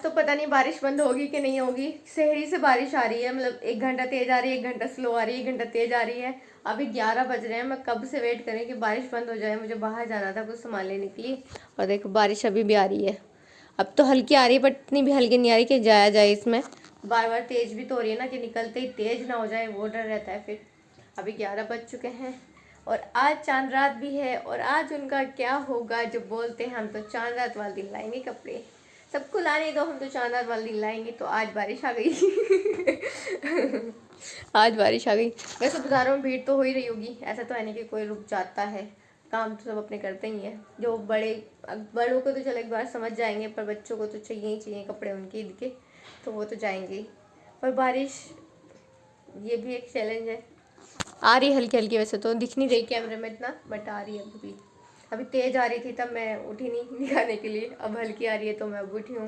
आज तो पता नहीं बारिश बंद होगी कि नहीं होगी। शहरी से बारिश आ रही है, मतलब 1 घंटा तेज आ रही है, 1 घंटा स्लो आ रही है, 1 घंटा तेज आ रही है। अभी 11 बज रहे हैं, मैं कब से वेट करें कि बारिश बंद हो जाए। मुझे बाहर जाना था कुछ सामान लेने के लिए, और देखो बारिश अभी भी आ रही है। अब तो हल्की आ रही है, बट इतनी भी हल्की नहीं आ रही कि जाया जाए इसमें। बार बार तेज भी तो हो रही है ना, कि निकलते ही तेज ना हो जाए, वो डर रहता है फिर। अभी 11 बज चुके हैं और आज चांद रात भी है। और आज उनका क्या होगा जो बोलते हैं हम तो चांद रात वाले दिन लाएंगे कपड़े। सबको लाने दो, हम तो चांद रात वाले दिन लाएंगे। तो आज बारिश आ गई। आज बारिश आ गई। वैसे बाजारों में भीड़ तो हो ही रही होगी, ऐसा तो है नहीं कि कोई रुक जाता है। काम तो सब अपने करते ही हैं। जो बड़ों को तो चलो एक बार समझ जाएंगे, पर बच्चों को तो चाहिए ही चाहिए कपड़े उनके ईद के, तो वो तो जाएंगे ही। पर बारिश, ये भी एक चैलेंज है। आ रही हल्की हल्की, वैसे तो दिख नहीं रही कैमरे में इतना, बट आ रही है अभी। अभी तेज आ रही थी तब मैं उठी नहीं दिखाने के लिए, अब हल्की आ रही है तो मैं अब उठी हूँ।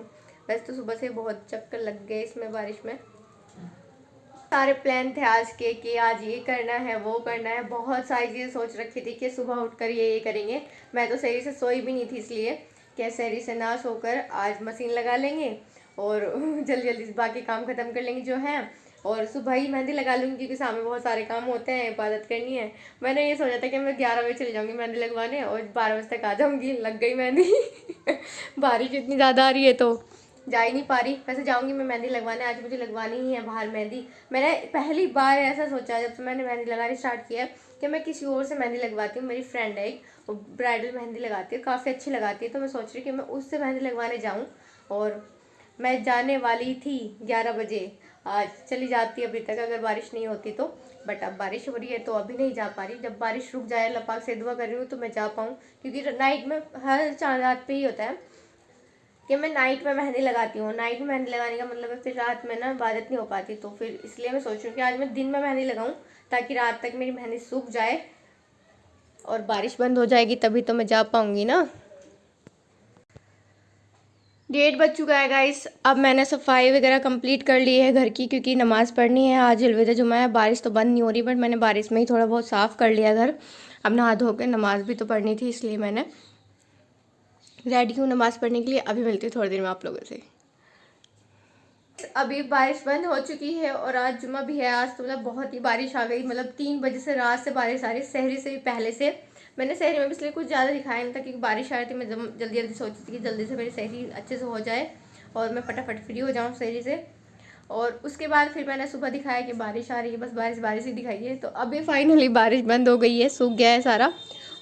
वैसे तो सुबह से बहुत चक्कर लग गए इसमें बारिश में। सारे प्लान थे आज के कि आज ये करना है वो करना है, बहुत सारी चीज़ें सोच रखी थी कि सुबह उठकर ये करेंगे। मैं तो सही से सोई भी नहीं थी, इसलिए कि सही से ना सोकर आज मशीन लगा लेंगे और जल्दी जल्दी बाकी काम ख़त्म कर लेंगे जो है, और सुबह ही मेहंदी लगा लूँगी क्योंकि सामने बहुत सारे काम होते हैं, इबादत करनी है। मैंने ये सोचा था कि मैं 11 बजे चली जाऊँगी मेहंदी लगवाने और 12 बजे तक आ जाऊँगी। लग गई मेहंदी। बारिश इतनी ज़्यादा आ रही है तो जा ही नहीं पा रही। वैसे जाऊंगी मैं मेहंदी लगवाने, आज मुझे लगवानी ही है बाहर मेहंदी। मैंने पहली बार ऐसा सोचा जब से मैंने मेहंदी लगानी स्टार्ट किया कि मैं किसी और से मेहंदी लगवाती हूँ। मेरी फ्रेंड है एक, वो ब्राइडल मेहंदी लगाती है, काफ़ी अच्छी लगाती है, तो मैं सोच रही कि मैं उससे मेहंदी लगवाने जाऊँ। और मैं जाने वाली थी 11 बजे, आज चली जाती अभी तक अगर बारिश नहीं होती तो। बट अब बारिश हो रही है तो अभी नहीं जा पा रही। जब बारिश रुक जाए, अल्लाह पाक से दुआ कर रही हूँ तो मैं जा पाऊँ, क्योंकि नाइट में हर चांद रात पे ही होता है कि मैं नाइट में मेहंदी लगाती हूँ। नाइट में मेहंदी लगाने का मतलब है फिर रात में ना इबादत नहीं हो पाती, तो फिर इसलिए मैं सोच रही हूँ कि आज मैं दिन में मेहंदी लगाऊँ ताकि रात तक मेरी मेहंदी सूख जाए और बारिश बंद हो जाएगी तभी तो मैं जा पाऊँगी ना। 1:30 बज चुका है गाइस। अब मैंने सफाई वगैरह कंप्लीट कर ली है घर की, क्योंकि नमाज़ पढ़नी है। आज अलविदा जुमा है, बारिश तो बंद नहीं हो रही, बट मैंने बारिश में ही थोड़ा बहुत साफ़ कर लिया घर। अब नहा धो के नमाज़ भी तो पढ़नी थी, इसलिए मैंने रेडी हूँ नमाज़ पढ़ने के लिए। अभी मिलती हूँ थोड़ी देर में आप लोगों से। अभी बारिश बंद हो चुकी है और आज जुमा भी है। आज तो मतलब बहुत ही बारिश आ गई, मतलब 3 बजे से रात से बारिश आ रही, सहरी से भी पहले से। मैंने सहरी में भी इसलिए कुछ ज़्यादा दिखाया नहीं था क्योंकि बारिश आ रही थी। मैं जल्दी जल्दी सोची थी कि जल्दी से मेरी सहरी अच्छे से हो जाए और मैं फटाफट फ्री हो जाऊँ सहरी से। और उसके बाद फिर मैंने सुबह दिखाया कि बारिश आ रही है, बस बारिश बारिश ही दिखाई है। तो अभी फाइनली बारिश बंद हो गई है, सूख गया है सारा।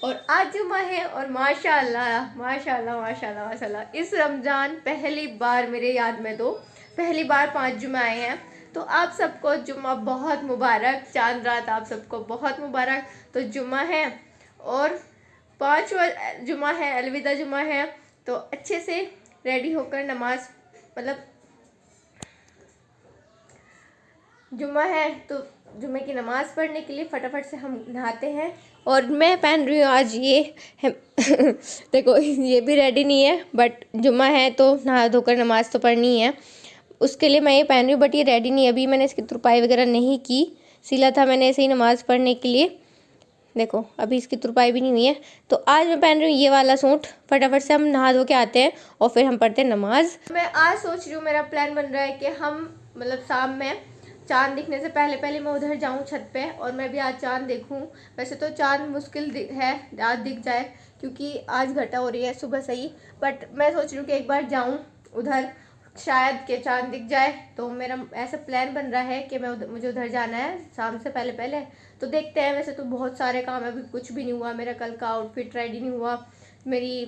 और आज जुमा है और माशाल्लाह माशाल्लाह माशाल्लाह माशाल्लाह इस रमज़ान पहली बार मेरे याद में तो पहली बार 5 जुमे आए हैं। तो आप सबको जुम्मा बहुत मुबारक, चांद रात आप सबको बहुत मुबारक। तो जुम्मा है और 5वां जुम्मा है, अलविदा जुम्मा है। तो अच्छे से रेडी होकर नमाज, मतलब जुम्मा है तो जुम्मे की नमाज़ पढ़ने के लिए फटाफट से हम नहाते हैं। और मैं पहन रही हूँ आज ये है। देखो ये भी रेडी नहीं है, बट जुम्मा है तो नहा धोकर नमाज़ तो पढ़नी है, उसके लिए मैं ये पहन रही हूँ। बट ये रेडी नहीं है, अभी मैंने इसकी तुरपाई वगैरह नहीं की, सिला था मैंने ऐसे ही नमाज़ पढ़ने के लिए। देखो अभी इसकी तुरपाई भी नहीं हुई है। तो आज मैं पहन रही हूँ ये वाला सूट। फटाफट से हम नहा धो के आते हैं और फिर हम पढ़ते हैं नमाज। मैं आज सोच रही हूँ, मेरा प्लान बन रहा है कि हम मतलब शाम में चांद दिखने से पहले पहले मैं उधर जाऊँ छत पे और मैं भी आज चांद देखूँ। वैसे तो चांद मुश्किल है आज दिख जाए, क्योंकि आज घटा हो रही है सुबह से ही। बट मैं सोच रही हूँ कि एक बार जाऊँ उधर, शायद के चांद दिख जाए। तो मेरा ऐसा प्लान बन रहा है कि मुझे उधर जाना है शाम से पहले पहले। तो देखते हैं। वैसे तो बहुत सारे काम है, अभी कुछ भी नहीं हुआ, मेरा कल का आउटफिट रेडी नहीं हुआ, मेरी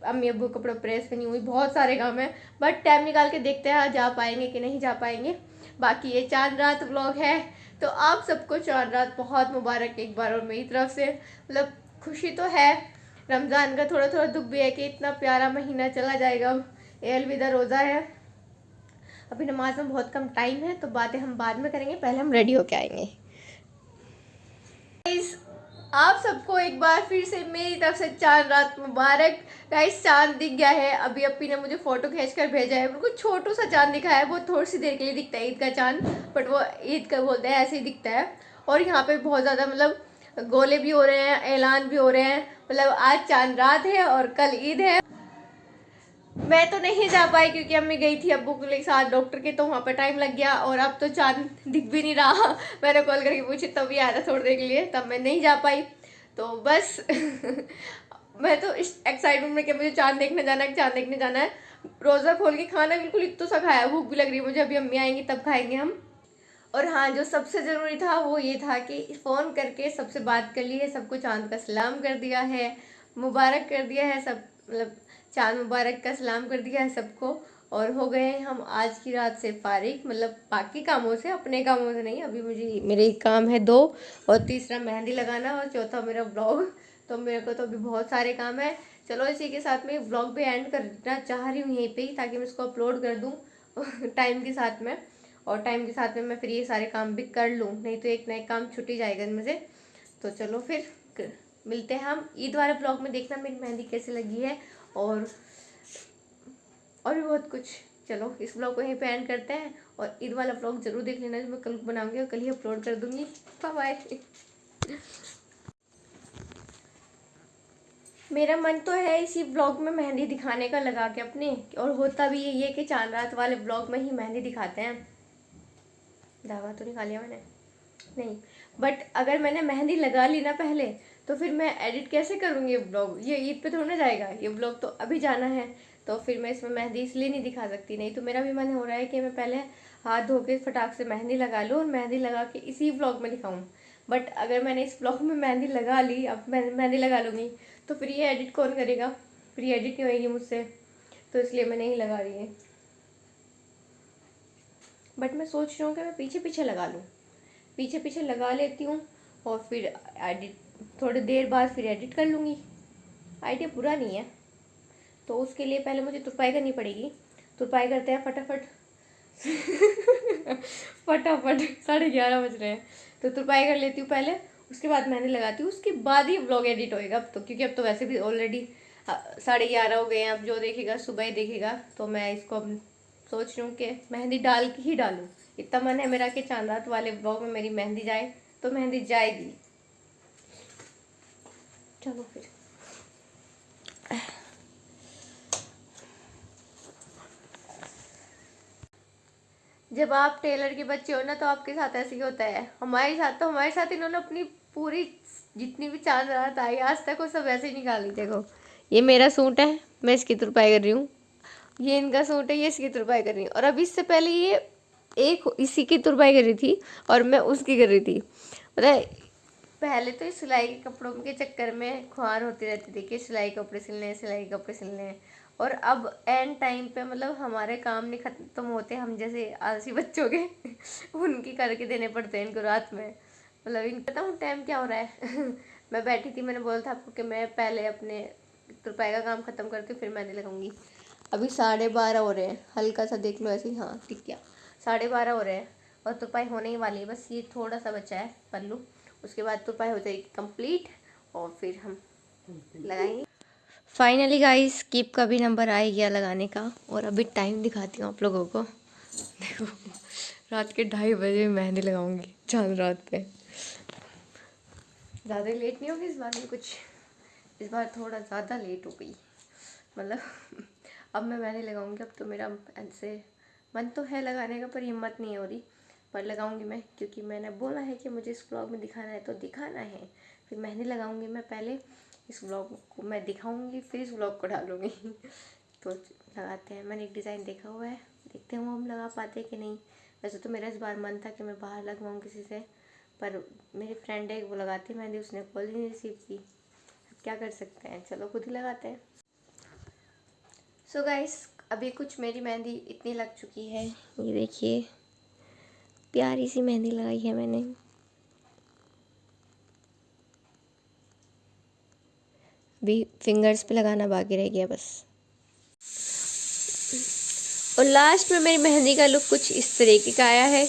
अम्मी अब्बू कपड़े प्रेस भी नहीं हुई, बहुत सारे काम है। बट टाइम निकाल के देखते हैं जा पाएंगे कि नहीं जा पाएंगे। बाकी ये चांद रात व्लॉग है, तो आप सबको चांद रात बहुत मुबारक एक बार और मेरी तरफ से। मतलब खुशी तो है रमज़ान का, थोड़ा थोड़ा दुख भी है कि इतना प्यारा महीना चला जाएगा। अब ये अलविदा रोज़ा है, अभी नमाज में बहुत कम टाइम है, तो बातें हम बाद में करेंगे, पहले हम रेडी होके आएंगे। आप सबको एक बार फिर से मेरी तरफ से चांद रात मुबारक। गाइस चांद दिख गया है, अभी अपी ने मुझे फोटो खींचकर भेजा है। बिल्कुल छोटू सा चांद दिखा है, वो थोड़ी सी देर के लिए दिखता है ईद का चांद, बट वो ईद का बोलते हैं ऐसे ही दिखता है। और यहाँ पे बहुत ज़्यादा मतलब गोले भी हो रहे हैं, ऐलान भी हो रहे हैं, मतलब आज चांद रात है और कल ईद है। मैं तो नहीं जा पाई क्योंकि अम्मी गई थी अब्बू के साथ डॉक्टर के, तो वहाँ पर टाइम लग गया और अब तो चांद दिख भी नहीं रहा। मैंने कॉल करके पूछी तब भी आया था थोड़ी देर के लिए, तब मैं नहीं जा पाई। तो बस मैं तो इस एक्साइटमेंट में कि मुझे चांद देखने जाना है, चांद देखने जाना है। रोज़ा खोल के खाना बिल्कुल इतना सा खाया, भूख भी लग रही है मुझे, अभी अम्मी आएंगी तब खाएंगे हम। और हाँ, जो सबसे ज़रूरी था वो ये था कि फ़ोन करके सबसे बात कर ली है, सबको चांद का सलाम कर दिया है, मुबारक कर दिया है सब, मतलब चांद मुबारक का सलाम कर दिया है सबको। और हो गए हैं हम आज की रात से फारिग, मतलब बाकी कामों से, अपने कामों से नहीं। अभी मुझे मेरे काम है 2, और तीसरा मेहंदी लगाना, और चौथा मेरा ब्लॉग। तो मेरे को तो अभी बहुत सारे काम है। चलो इसी के साथ में ब्लॉग भी एंड करना चाह रही हूँ यहीं पे ही, ताकि मैं इसको अपलोड कर दूँ टाइम के साथ में, और टाइम के साथ में मैं फिर ये सारे काम भी कर लूँ, नहीं तो एक ना एक काम छूट ही जाएगा इनमें से। तो चलो फिर मिलते हैं हम ईद वाले ब्लॉग में, देखना मेरी मेहंदी कैसी लगी है, और भी बहुत कुछ। चलो इस ब्लॉग को यहीं पे एंड करते हैं, और ईद वाला ब्लॉग जरूर देख लेना जो मैं कल बनाऊंगी और कल ही अपलोड कर दूंगी। Bye bye. मेरा मन तो है इसी ब्लॉग में मेहंदी दिखाने का लगा के अपने, और होता भी ये कि चांद रात वाले ब्लॉग में ही मेहंदी दिखाते हैं। दावा तो नहीं खा लिया मैंने? नहीं। बट अगर मैंने मेहंदी लगा ली ना पहले, तो फिर मैं एडिट कैसे करूँगी ये ब्लॉग? ये ईद पे थोड़ा ना जाएगा, ये ब्लॉग तो अभी जाना है। तो फिर मैं इसमें मेहंदी इसलिए नहीं दिखा सकती, नहीं तो मेरा भी मन हो रहा है कि मैं पहले हाथ धो के फटाक से मेहंदी लगा लूँ, और मेहंदी लगा के इसी ब्लॉग में दिखाऊँ। बट अगर मैंने इस ब्लॉग में मेहंदी लगा ली, अब मैं मेहंदी लगा लूँगी, तो फिर ये एडिट कौन करेगा? फिर ये एडिट नहीं होएगी मुझसे, तो इसलिए मैं नहीं लगा रही है। बट मैं सोच रही हूँ कि मैं पीछे पीछे लगा लूँ, पीछे पीछे लगा लेती हूँ, और फिर एडिट थोड़ी देर बाद फिर एडिट कर लूँगी। आइडिया बुरा नहीं है। तो उसके लिए पहले मुझे तुरपाई करनी पड़ेगी। तुरपाई करते हैं फटाफट। फटाफट 11:30 बज रहे हैं, तो तुरपाई कर लेती हूँ पहले, उसके बाद मेहंदी लगाती हूँ, उसके बाद ही ब्लॉग एडिट होएगा अब तो, क्योंकि अब तो वैसे भी ऑलरेडी 11:30 हो गए हैं। अब जो देखेगा सुबह ही देखेगा। तो मैं इसको अब सोच रही हूँ कि मेहंदी डाल के ही डालूँ। इतना मन है मेरा कि चांद रात वाले ब्लॉग में मेरी मेहंदी जाए, तो मेहंदी जाएगी। चलो फिर। जब आप टेलर के बच्चे हो ना, तो आपके साथ ऐसे ही होता है। हमारे साथ इन्होंने अपनी पूरी जितनी भी चांद रात आई आज तक, वो सब ऐसे ही निकाली। देखो ये मेरा सूट है, मैं इसकी तुरपाई कर रही हूँ। ये इनका सूट है, ये इसकी तुरपाई कर रही हूँ। और अब इससे पहले ये एक इसी की तुरपाई कर रही थी, और मैं उसकी कर रही थी। मतलब पहले तो इस सिलाई के कपड़ों के चक्कर में खुआर होती रहती थी कि सिलाई कपड़े सिलने, सिलाई कपड़े सिलने। और अब एंड टाइम पे मतलब हमारे काम नहीं खत्म होते, हम जैसे आलसी बच्चों के उनकी करके देने पड़ते हैं इनको रात में। मतलब इनको पता हूँ टाइम क्या हो रहा है। मैं बैठी थी, मैंने बोला था आपको कि मैं पहले अपने तुरपाई का काम ख़त्म करती हूँ, फिर मेहंदी लगाऊंगी। अभी 12:30 हो रहे हैं, हल्का सा देख लो ऐसे ही, हाँ ठीक क्या 12:30 हो रहे हैं, और तुरपाई होने ही वाली है। बस ये थोड़ा सा बचा है पल्लू, उसके बाद तुरपाई हो जाएगी कंप्लीट, और फिर हम लगाएंगे। फाइनली गाइस कीप का भी नंबर आ गया लगाने का, और अभी टाइम दिखाती हूँ आप लोगों को। देखो रात के 2:30 बजे मेहंदी लगाऊंगी चांद रात पे। ज़्यादा लेट नहीं होगी इस बार में कुछ, इस बार थोड़ा ज़्यादा लेट हो गई। मतलब अब मैं मेहंदी लगाऊंगी। अब तो मेरा ऐसे मन तो है लगाने का, पर हिम्मत नहीं हो रही, पर लगाऊंगी मैं, क्योंकि मैंने बोला है कि मुझे इस ब्लॉग में दिखाना है तो दिखाना है। फिर मेहंदी लगाऊंगी मैं, पहले इस ब्लॉग को मैं दिखाऊंगी, फिर इस ब्लॉग को डालूंगी। तो लगाते हैं। मैंने एक डिज़ाइन देखा हुआ है, देखते हैं वो हम लगा पाते कि नहीं। वैसे तो मेरा इस बार मन था कि मैं बाहर लगवाऊँ किसी से, पर मेरी फ्रेंड है वो लगाती मेहंदी, उसने कॉल ही नहीं रिसीव की। क्या कर सकते हैं, चलो खुद ही लगाते हैं। सो गाइस अभी कुछ मेरी मेहंदी इतनी लग चुकी है, ये देखिए प्यारी सी मेहंदी लगाई है मैंने। अभी फिंगर्स पे लगाना बाकी रह गया बस। और लास्ट में मेरी मेहंदी का लुक कुछ इस तरीके का आया है।